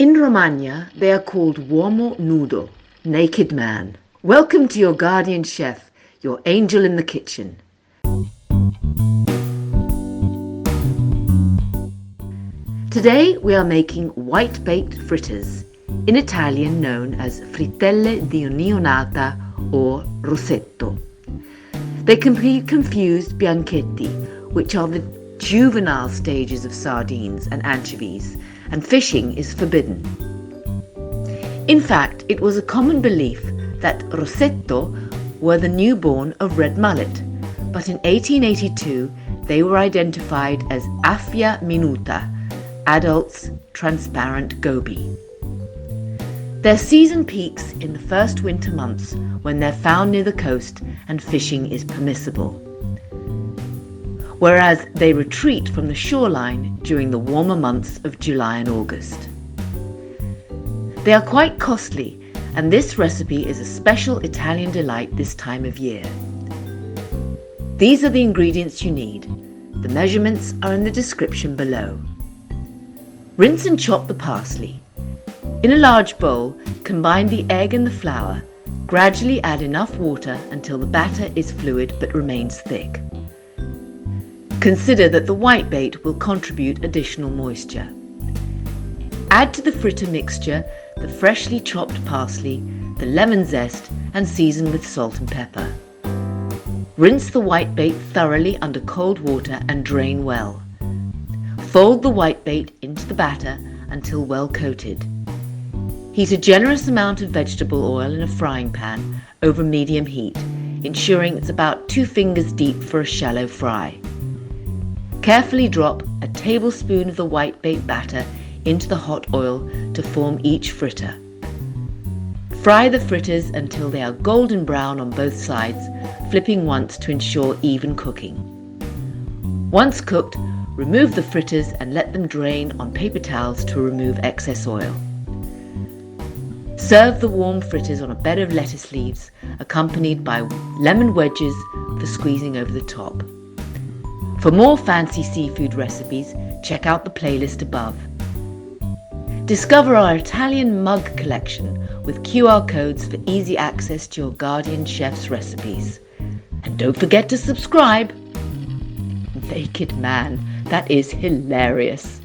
In Romagna, they are called uomo nudo, naked man. Welcome to your guardian chef, your angel in the kitchen. Today we are making whitebait fritters, in Italian known as Frittelle di Neonata or Rossetto. They can be confused bianchetti, which are the juvenile stages of sardines and anchovies, and fishing is forbidden. In fact, it was a common belief that Rossetto were the newborn of red mullet, but in 1882 they were identified as Affia minuta, adults transparent goby. Their season peaks in the first winter months when they're found near the coast and fishing is permissible, whereas they retreat from the shoreline during the warmer months of July and August. They are quite costly, and this recipe is a special Italian delight this time of year. These are the ingredients you need. The measurements are in the description below. Rinse and chop the parsley. In a large bowl, combine the egg and the flour. Gradually add enough water until the batter is fluid but remains thick. Consider that the whitebait will contribute additional moisture. Add to the fritter mixture the freshly chopped parsley, the lemon zest, and season with salt and pepper. Rinse the whitebait thoroughly under cold water and drain well. Fold the whitebait into the batter until well coated. Heat a generous amount of vegetable oil in a frying pan over medium heat, ensuring it's about 2 fingers deep for a shallow fry. Carefully drop a tablespoon of the whitebait batter into the hot oil to form each fritter. Fry the fritters until they are golden brown on both sides, flipping once to ensure even cooking. Once cooked, remove the fritters and let them drain on paper towels to remove excess oil. Serve the warm fritters on a bed of lettuce leaves, accompanied by lemon wedges for squeezing over the top. For more fancy seafood recipes, check out the playlist above. Discover our Italian mug collection with QR codes for easy access to your guardian chef's recipes. And don't forget to subscribe. Naked man, that is hilarious.